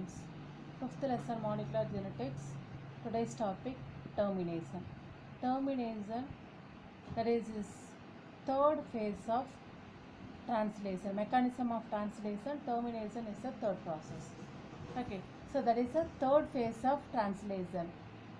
students. Fifth lesson molecular genetics. Today's topic termination. Termination, that is third phase of translation. Mechanism of translation. Termination is the third process. Okay, so that is the third phase of translation.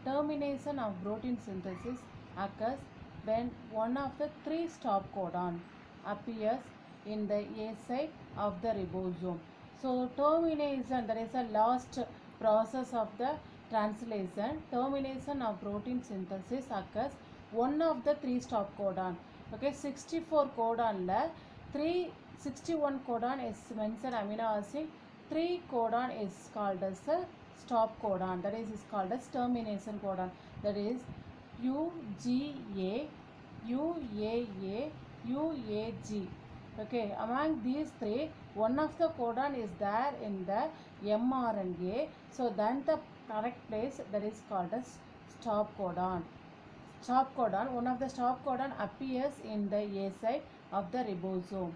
Termination of protein synthesis occurs when one of the three stop codon appears in the A site of the ribosome. So termination, that is the last process of the translation. Termination of protein synthesis occurs one of the three stop codon. Okay, 64 codon la 361 codon is mentioned amino acid. 3 codon is called as a stop codon, that is called as termination codon, that is UGA, UAA, UAG. Okay, among these three, one of the codon is there in the mRNA, so then the correct place, that is called as stop codon. Stop codon, one of the stop codon appears in the A site of the ribosome.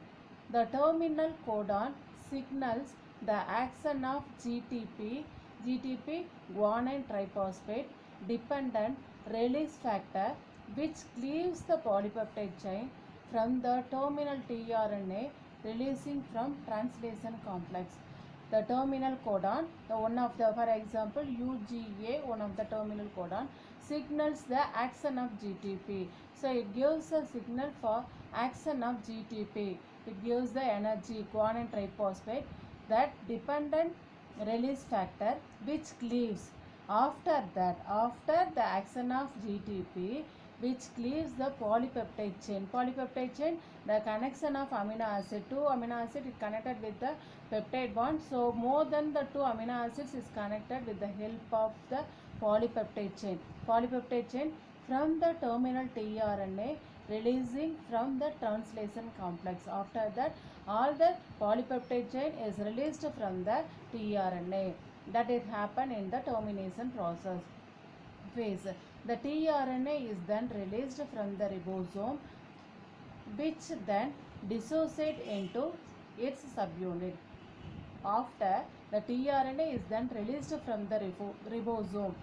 The terminal codon signals the action of GTP guanine triphosphate dependent release factor, which cleaves the polypeptide chain from the terminal tRNA releasing from translation complex. The terminal codon, the one of the, for example, UGA, one of the terminal codon, signals the action of GTP. So it gives a signal for action of GTP. It gives the energy guanine triphosphate, that dependent release factor, which cleaves after that, after the action of GTP, which cleaves the polypeptide chain. Polypeptide chain, the connection of amino acid, two amino acid is connected with the peptide bond. So more than the two amino acids is connected with the help of the polypeptide chain. Polypeptide chain from the terminal tRNA releasing from the translation complex. After that, all the polypeptide chain is released from the tRNA. That it happen in the termination process phase. The tRNA is then released from the ribosome, which then dissociate into its subunit. After the tRNA is then released from the ribosome.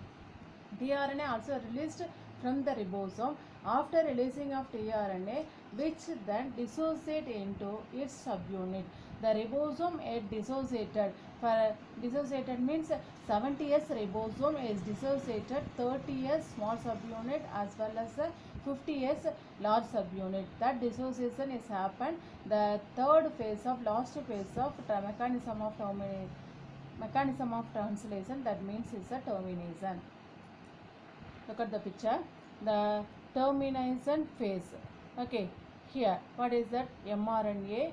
tRNA also released from the ribosome. After releasing of tRNA, which then dissociate into its subunit. The ribosome is dissociated. For dissociated means 70S ribosome is dissociated, 30S small subunit as well as 50S large subunit. That dissociation is happened. The third phase of last phase of mechanism of translation, that means is a termination. Look at the picture, the termination phase. Okay, here what is that? mRNA,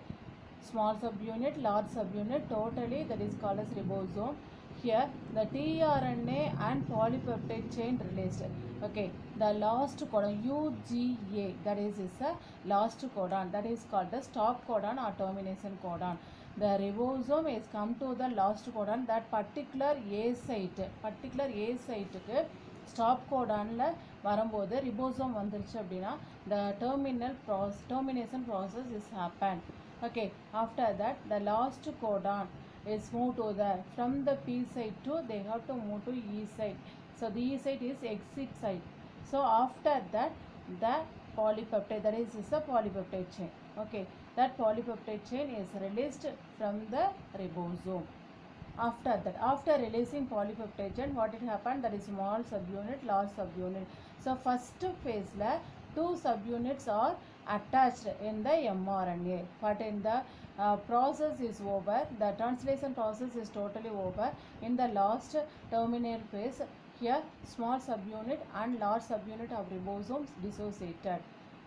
small subunit, large subunit, totally that is called as ribosome. Here the tRNA and polypeptide chain released. Okay, the last codon UGA, that is a last codon, that is called the stop codon or termination codon. The ribosome is come to the last codon, that particular A site க்கு stop கோடானில் வரும்போது ribosome வந்துருச்சு அப்படின்னா the termination process is happened. Okay, after that the last codon is moved to the, from the P site to, they have to move to E site. So the E site is exit site. So after that the polypeptide, that is a polypeptide chain. Okay, that polypeptide chain is released from the ribosome. After that, after releasing polypeptide chain, what it happened? That is small subunit, large subunit. So first phase la two subunits are attached in the mRNA, but in the process is over, the translation process is totally over. In the last terminal phase, here small subunit and large subunit of ribosomes dissociated.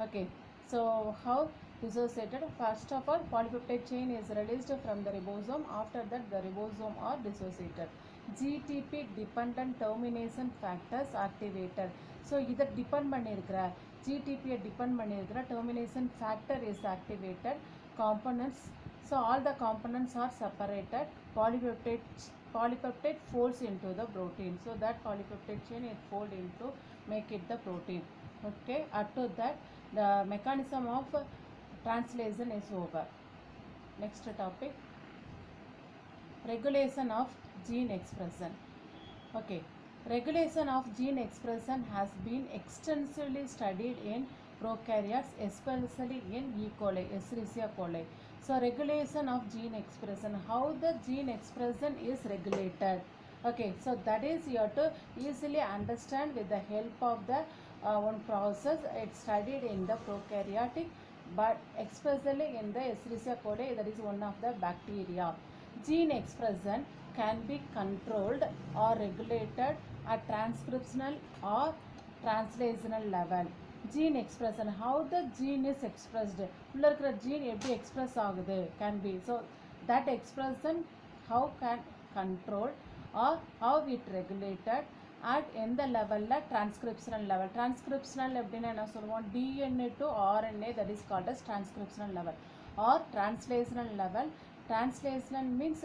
Okay, so how dissociated? First of all, polypeptide chain is released from the ribosome. After that, the ribosome are dissociated. GTP dependent termination factors activated. So either depend பண்ணிருக்கிற GTP depend பண்ணிருக்கிற termination factor is activated. Components, so all the components are separated. Polypeptide folds into the protein. So that polypeptide chain is fold into make it the protein. Okay, after that the mechanism of translation is over. Next topic, regulation of gene expression. Okay, regulation of gene expression has been extensively studied in prokaryotes, especially in E. coli, Escherichia coli. So, regulation of gene expression, how the gene expression is regulated. Okay, so that is you have to easily understand with the help of the one process. It's studied in the prokaryotic, but especially in the Escherichia coli, that is one of the bacteria. Gene expression can be controlled or regulated at transcriptional or translational level. Gene expression, how the gene is expressed, உள்ள இருக்கிற gene எப்படி express ஆகுது can be. So that expression how can control or how it regulated at எந்த லெவலில் transcriptional level. Transcriptional எப்படின்னா என்ன சொல்லுவோம், DNA to RNA, that is called as transcriptional level, or translational level. Translational means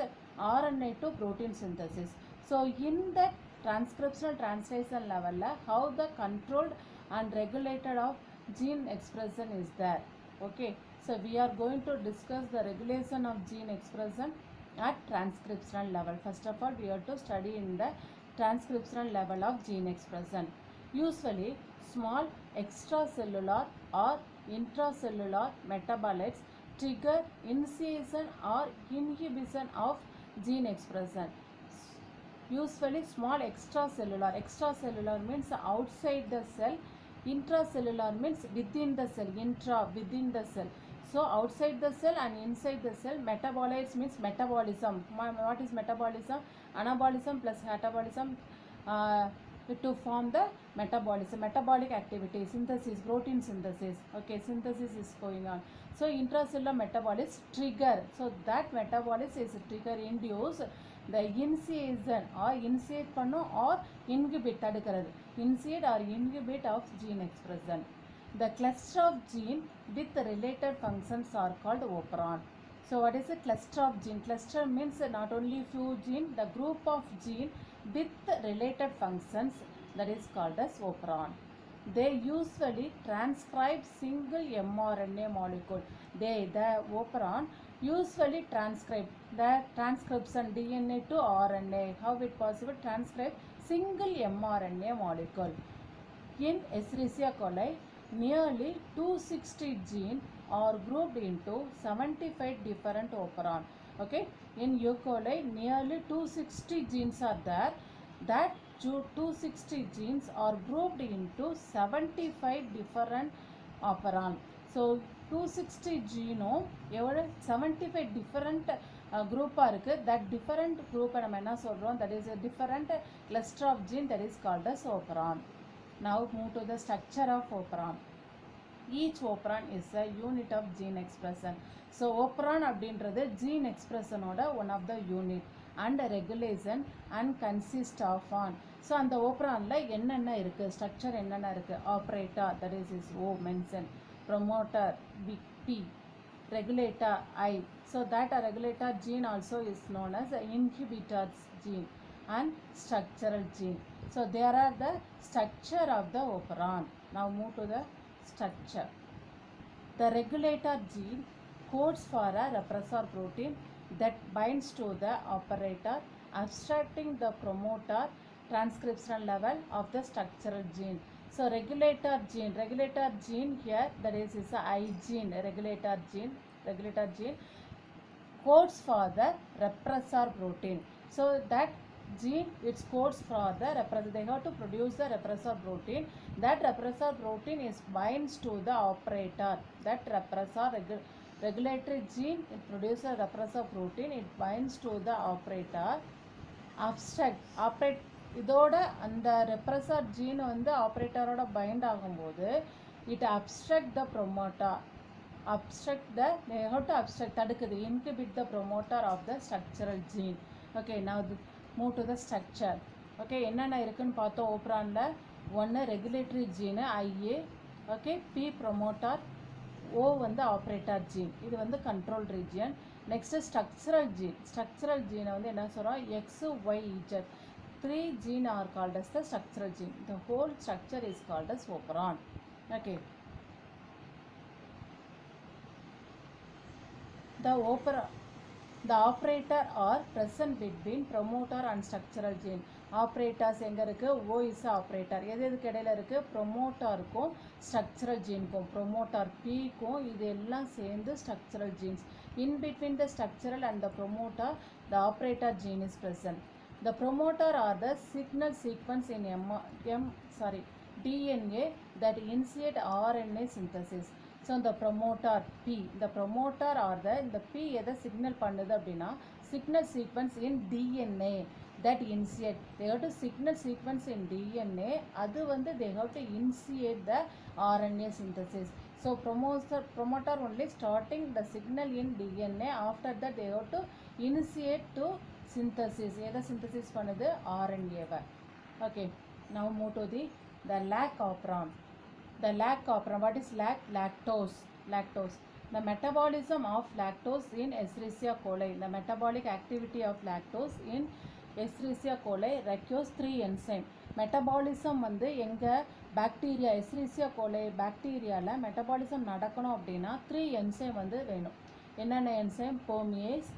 RNA to protein synthesis. So in the transcriptional translation level, how the controlled and regulated of gene expression is there. Okay, so we are going to discuss the regulation of gene expression at transcriptional level. First of all, we have to study in the transcriptional level of gene expression. Usually small extracellular or intracellular metabolites trigger initiation or inhibition of gene expression. Usually small extracellular, extracellular means outside the cell, intracellular means within the cell, intra within the cell. So outside the cell and inside the cell, metabolites means metabolism. What is metabolism? Anabolism plus catabolism to form the metabolism, metabolic activity, synthesis, protein synthesis. Okay, synthesis is going on. So intracellular metabolism trigger. So that metabolism is trigger induce the initiation or initiate pannu or inhibit தடுக்கிறது, initiate or inhibit of gene expression. The cluster of gene with related functions are called operon. So what is a cluster of gene? Cluster means not only few gene, the group of gene with related functions, that is called as operon. They usually transcribe single mRNA molecule. The operon usually transcribe the transcription DNA to RNA. How it possible? Transcribe single mRNA molecule. In Escherichia coli, nearly 260 genes are grouped into 75 different operon. Okay, in E. coli nearly 260 genes are there. That 260 genes are grouped into 75 different operon. So 260 genome எவ்வளோ 75 different குரூப்பாக இருக்குது. that different group நம்ம என்ன சொல்கிறோம், that is a different cluster of gene, that is called as operon. Now move to the structure of operon. Each operon is a unit of gene expression. So operon அப்படின்றது gene expression ஓட one of the unit and regulation and consist of on. So அந்த operonல என்னென்ன இருக்குது, structure என்னென்ன இருக்குது, operator, that is O mentioned, promoter P, regulator I. So that a regulator gene also is known as the inhibitor gene and structural gene. So there are the structure of the operon. Now move to the structure. The regulator gene codes for a repressor protein that binds to the operator, abstracting the promoter transcriptional level of the structural gene. So regulator gene here, that is a I gene, regulator gene codes for the repressor protein. So that gene, it codes for the repressor. They have to produce the repressor protein. That repressor protein is binds to the operator. That repressor regulatory gene, it produces a repressor protein. It binds to the operator. Abstract operate இதோட அந்த repressor gene வந்து ஆப்ரேட்டரோட find ஆகும்போது it abstract the promoter. They have to abstract, தடுக்குது, inhibit the promoter of the structural gene. Okay, now move to the structure. Okay, என்னென்ன இருக்குன்னு பார்த்தோம் ஓப்ரானில். ஒன்று regulatory gene IA, okay, P promoter, O வந்து operator gene, இது வந்து control region. Next structural ஜீனை வந்து என்ன சொல்கிறோம், XYZ. 3 gene are called as the structural gene. The whole structure is called as operon. Okay. The The operator are present between promoter and structural gene. Operators எங்க இருக்கு? O is a operator. எது எதுக்கு இடையில இருக்கு? ப்ரொமோட்டருக்கும் structural ஜீனுக்கும், promoter Pக்கும் இது எல்லாம் சேர்ந்து structural jeans. In between the structural and the promoter, the operator gene is present. The promoter are the signal sequence in DNA that initiate RNA synthesis. So the promoter P, the promoter or the P எதை signal பண்ணுது அப்படின்னா signal sequence in DNA that initiate, they have to signal sequence in DNA, அது வந்து they have to initiate the RNA synthesis. So promoter only starting the signal in DNA, after that they have to initiate to synthesis. எதை synthesis பண்ணுது? RNA why. Okay, now move to the lac operon. The lac operon, what is lac? Lactose. The metabolism of lactose in Escherichia coli. The metabolic activity of lactose in Escherichia coli requires 3 enzymes. Metabolism வந்து எங்க bacteria Escherichia coli பாக்டீரியால metabolism நடக்கணும் அப்படின்னா 3 enzyme வந்து வேணும். என்னென்ன enzyme? permease,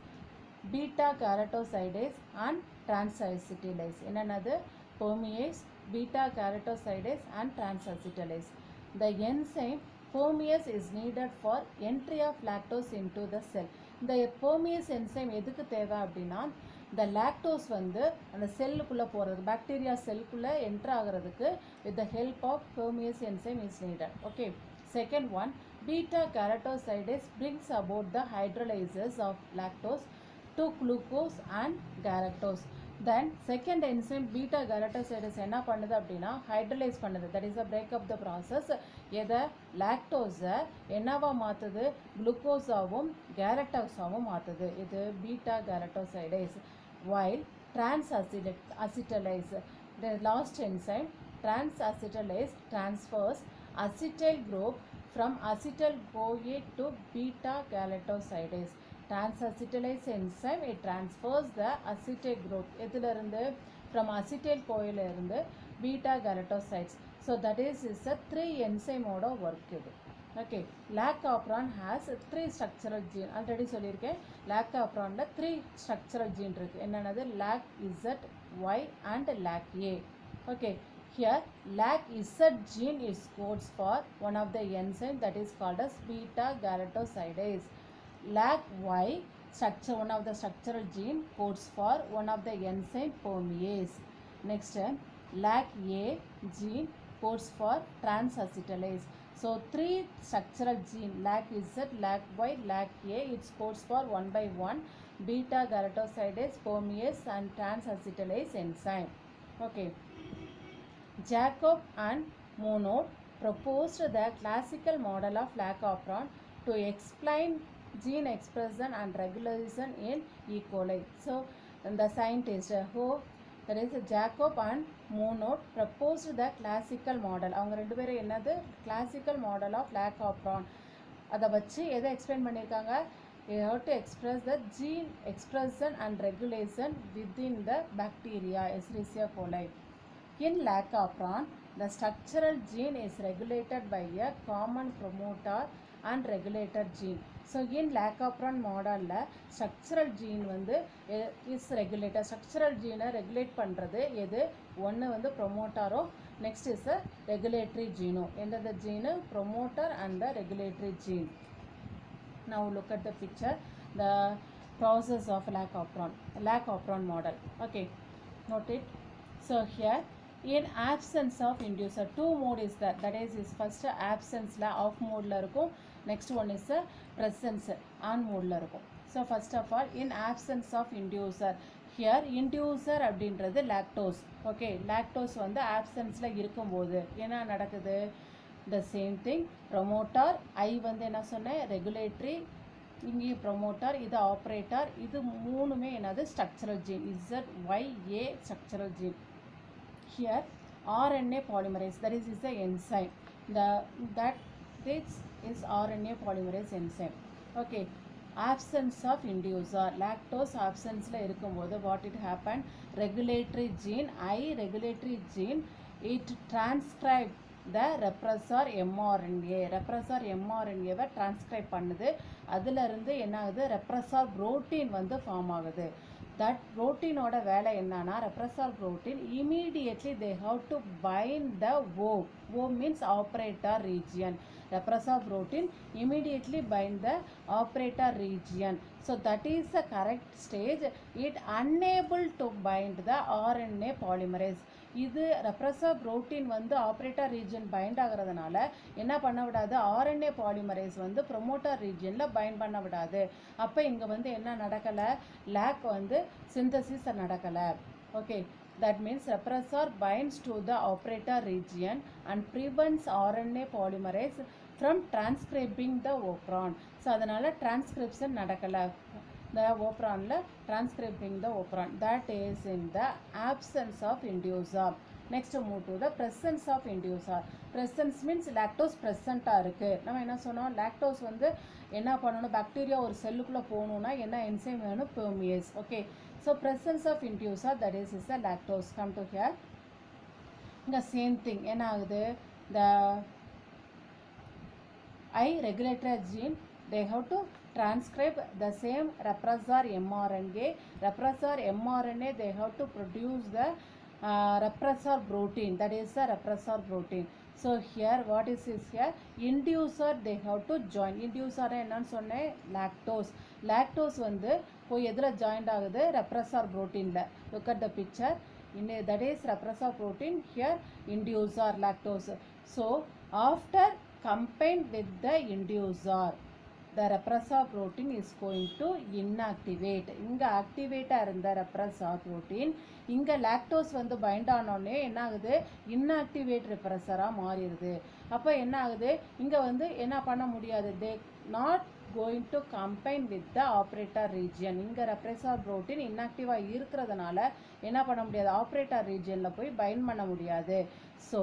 beta carotosidase and transacetylase. என்னென்னது? permease, beta carotosidase and transacetylase. The enzyme permease is needed for entry of lactose into the cell. இந்த permease enzyme எதுக்கு தேவை அப்படின்னா இந்த லாக்டோஸ் வந்து அந்த செல்லுக்குள்ளே போகிறது, பாக்டீரியா செல்லுக்குள்ளே என்ட்ரு ஆகிறதுக்கு with the help of permease enzyme is needed. Okay, second one, beta carotosidase brings about the hydrolysis of lactose to glucose and galactose. Then second enzyme beta carotosidase என்ன பண்ணுது அப்படின்னா hydrolase பண்ணுது, that is a break up the process. எதை? லாக்டோஸை என்னவா மாற்றுது? குளுக்கோஸாவும் கேலக்டோஸாவும் மாற்றுது. இது beta கேலக்டோசைடேஸ். while transacetylase, the last enzyme transacetylase transfers acetyl group from acetyl CoA to beta galactosidase. Transacetylase enzyme, it transfers the acetyl group எதிலிருந்து? from acetyl CoA இருந்து beta galactosides. So that is a 3 enzyme ஓட work இது. Okay, lac operon has 3 structural gene. Already சொல்லியிருக்கேன், lac operonல 3 structural gene இருக்கு. என்னென்னது? lac Z, Y and lac A. Okay, here lac Z gene is codes for one of the enzyme that is called as beta galactosidase. Lac Y structure, one of the structural gene codes for one of the enzyme permease. Next, lac A gene codes for transacetylase. So 3 structural gene, lac Z, lac Y, lac A, it codes for 1 by 1 beta galactosidase, permease and transacetylase enzyme. Okay, Jacob and Monod proposed the classical model of lac operon to explain gene expression and regulation in E. coli. So the scientist who, that is Jacob and Monod, proposed the classical model. அவங்க ரெண்டு பேரும் என்னது? classical model of lac operon. அதை வச்சு எதை explain பண்ணியிருக்காங்க? you have to express the gene expression and regulation within the bacteria Escherichia coli. In lac operon, the structural gene is regulated by a common promoter and regulator gene. So in lac operon model structural gene வந்து is regulated. structural gene regulate பண்ணுறது எது? ஒன்று வந்து promoter, next is a regulatory gene. எந்தது gene? promoter and the regulatory gene. Now look at the picture, the process of lac operon model. Okay, note it. So here, in absence of inducer, 2 mode is there, that is first absence la off mode la irukum, next one is presence on mode la irukum. So first of all, in absence of inducer, here inducer அப்படின்றது lactose. Okay, lactose வந்து absence la இருக்கும்போது என்ன நடக்குது? the same thing, promoter I வந்து என்ன சொன்னேன்? regulatory, இங்கே promoter, இது operator, இது மூணுமே என்னது? structural gene. Z, Y, A structural gene. Here RNA polymerase, that is the enzyme, this is RNA polymerase enzyme. Okay, absence of inducer, lactose absence la இருக்கும்போது what it happened? regulatory gene, regulatory gene, it transcribe the repressor mRNA. Repressor எம்ஆர்என்ஏவை transcribe பண்ணுது. அதிலிருந்து என்ன ஆகுது, repressor protein வந்து form ஆகுது. That புரோட்டீனோட வேலை என்னன்னா, repressor protein immediately they have to bind the om. Om means operator region. Repressor protein immediately bind the operator region. So that is the correct stage. It unable to bind the RNA polymerase. இது refresher protein வந்து operator region find ஆகிறதுனால என்ன பண்ண விடாது, RNA polymerase வந்து promoter ரீஜனில் find பண்ண விடாது. அப்போ இங்கே வந்து என்ன நடக்கலை, லேக் வந்து சிந்தசிஸ் நடக்கலை. Okay, that means repressor binds to the operator region and prevents RNA polymerase from transcribing the operon. So அதனால transcription நடக்கலை, the operonல transcribing the operon. That is in the absence of inducer. Next move to the presence of inducer. Presence means lactose present-ஆக இருக்குது. நம்ம என்ன சொன்னோம், lactose வந்து என்ன பண்ணணும், bacteria ஒரு செல்லுக்குள்ளே போகணுன்னா என்ன என்சைம் வேணும், permease. Okay, so presence of inducer, that is the lactose. Come to here. The same thing என்ன ஆகுது, the I regulatory gene, they have to transcribe the same repressor mRNA. Repressor mRNA, they have to produce the repressor protein, that is the repressor protein. So here what is here, inducer they have to join. Inducer என்னன்னு சொன்னேன், lactose. Lactose வந்து போய் எதில் joint ஆகுது, repressor proteinல. Look at the picture. That is repressor protein, here inducer lactose. So after combined with the inducer, the repressor protein is going to inactivate. இங்க ஆக்டிவேட்டாக இருந்த repressor protein இங்கே lactose வந்து find ஆனோடனே என்ன ஆகுது, இன்ஆக்டிவேட் ரெப்ரஸராக மாறிடுது. அப்போ என்ன ஆகுது, இங்கே வந்து என்ன பண்ண முடியாது, they not going to combine with the operator region. இங்கே ரெப்ரஸர் புரோட்டீன் இன்ஆக்டிவாக இருக்கிறதுனால என்ன பண்ண முடியாது, ஆப்ரேட்டர் ரீஜியனில் போய் பைண்ட் பண்ண முடியாது. ஸோ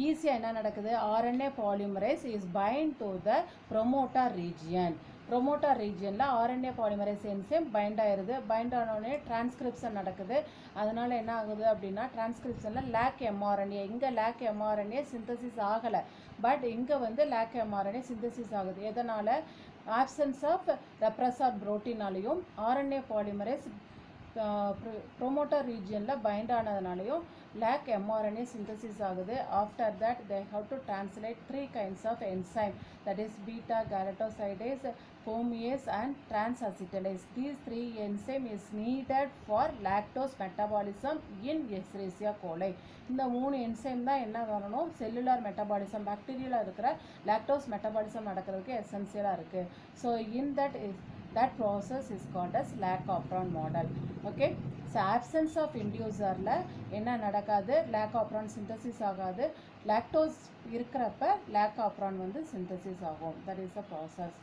ஈஸியாக என்ன நடக்குது, RNA polymerase is bind to the promoter region. Promoter ரீஜியனில் RNA polymerase என்சைம் பைண்ட் ஆயிடுது. பைண்ட் ஆனோடனே டிரான்ஸ்கிரிப்ஷன் நடக்குது. அதனால் என்ன ஆகுது அப்படின்னா, டிரான்ஸ்கிரிப்ஷனில் லேக் mRNA, இங்கே லேக் mRNA சிந்தசிஸ் ஆகலை, பட் இங்கே வந்து லேக் mRNA சிந்தசிஸ் ஆகுது. எதனால், ஆப்சன்ஸ் ஆஃப் ரெப்ரஸர் புரோட்டீனாலையும் RNA polymerase ப்ரொமோட்டர் ரீஜியனில் பைண்ட் ஆனதுனாலையும் லேக் mRNA சிந்தசிஸ் ஆகுது. After that they have to translate 3 kinds of enzyme, that is beta galactosidase, permease and transacetylase. These 3 enzyme is needed for lactose metabolism in Escherichia coli. இந்த 3 enzyme தான் என்ன வரணும், cellular metabolism, பாக்டீரியாவில் இருக்கிற lactose metabolism நடக்கிறதுக்கு எசென்சியலாக இருக்குது. So in that process is called as lac operon model. Okay, so absence of inducerல என்ன நடக்காது, lac operon synthesis ஆகாது. lactose இருக்கிறப்ப lac operon வந்து synthesis ஆகும். That is the process.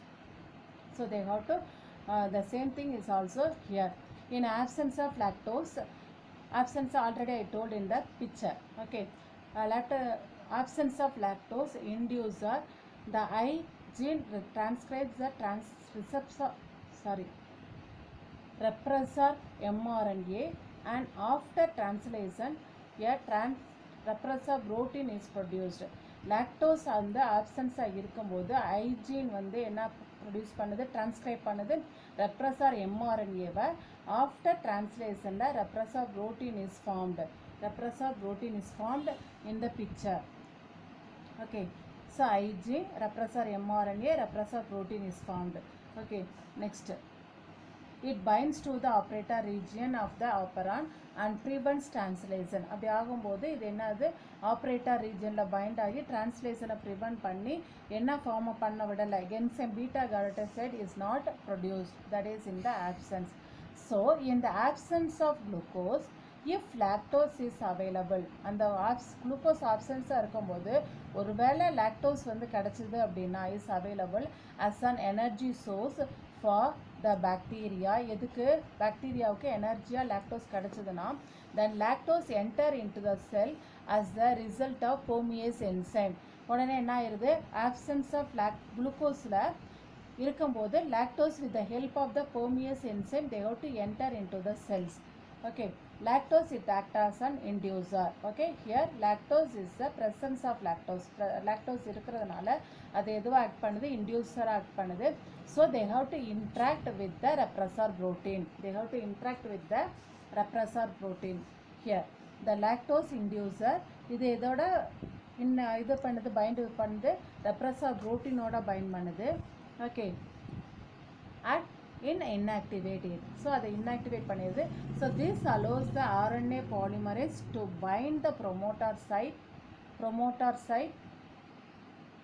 So they have to the same thing is also here. In absence of lactose, absence already I told in the picture. Okay, absence of lactose inducer, the I gene transcribes the repressor mRNA, and after translation a repressor protein is produced. lactose அந்த ஆப்சன்ஸாக இருக்கும்போது I gene வந்து என்ன produce பண்ணுது, transcribe பண்ணுது repressor mRNA-வை. After டிரான்ஸ்லேஷனில் repressor protein is formed. repressor protein is formed in the picture. Okay, so I gene, repressor mRNA, repressor protein is formed. Okay, next, it binds to the operator region of the operon and prevents translation. அப்படி ஆகும்போது இது என்னது, operator ரீஜனில் find ஆகி டிரான்ஸ்லேஷனை prevent பண்ணி என்ன form பண்ண விடலை, enzyme beta galactosidase is not produced, that is in the absence. So in the absence of glucose, if lactose is available, அந்த குளுக்கோஸ் ஆப்சன்ஸாக இருக்கும்போது ஒருவேளை லாக்டோஸ் வந்து கிடச்சிது அப்படின்னா is available as an energy source for the bacteria. எதுக்கு, பாக்டீரியாவுக்கு எனர்ஜியாக லாக்டோஸ் கிடச்சிதுன்னா, then lactose enter into the cell as the result of permease enzyme. உடனே என்ன ஆயிடுது, ஆப்சன்ஸ் ஆஃப் குளுக்கோஸில் இருக்கும்போது lactose with the help of the permease enzyme they have to enter into the cells. Okay, lactose it act as an inducer. Okay, here lactose is the presence of lactose. Lactose இருக்கிறதுனால அது எதுவா act பண்ணுது, inducer act பண்ணுது. So they have to interact with the repressor protein. They have to interact with the repressor protein. Here the lactose inducer இது இதோட இது பண்ணுது, find பண்ணுது, repressor protein ஓட பைண்ட் பண்ணுது. Okay, at inactivate it. So அதை inactivate பண்ணிடுது. So this allows the RNA polymerase to bind the promoter site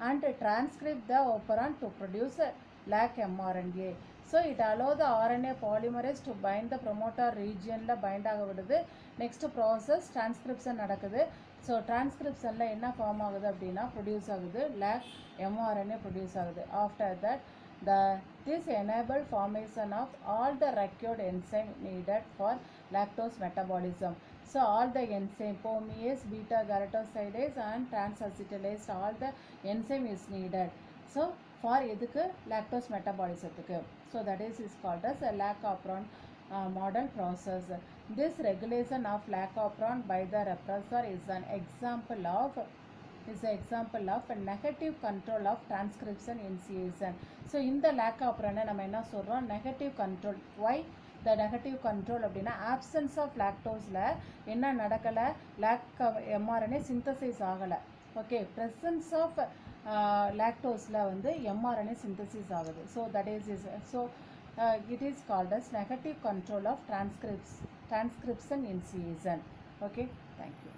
and transcribe the operon to produce a lac mRNA. So it allows the RNA polymerase to bind the promoter region la bind ஆக விடுது. Next process transcription நடக்குது. So transcription la என்ன form ஆகுது அப்படின்னா produce ஆகுது, lac mRNA produce ஆகுது. After that this enabled formation of all the required enzyme needed for lactose metabolism. So all the enzyme polymerase, beta galactosidase and transacetylase, all the enzyme is needed. So for edukku lactose metabolism. So that is called as a lac operon model process. This regulation of lac operon by the repressor is an example of a negative control of transcription initiation. So in the lac operon நம்ம என்ன சொல்றோம், negative control. Why the negative control அப்படின்னா absence of lactose என்ன நடக்கல, lac mRNA synthesis ஆகல. Okay, presence of lactose வந்து mRNA synthesis ஆகுது. So that is it is called as negative control of transcription initiation. Okay, thank you.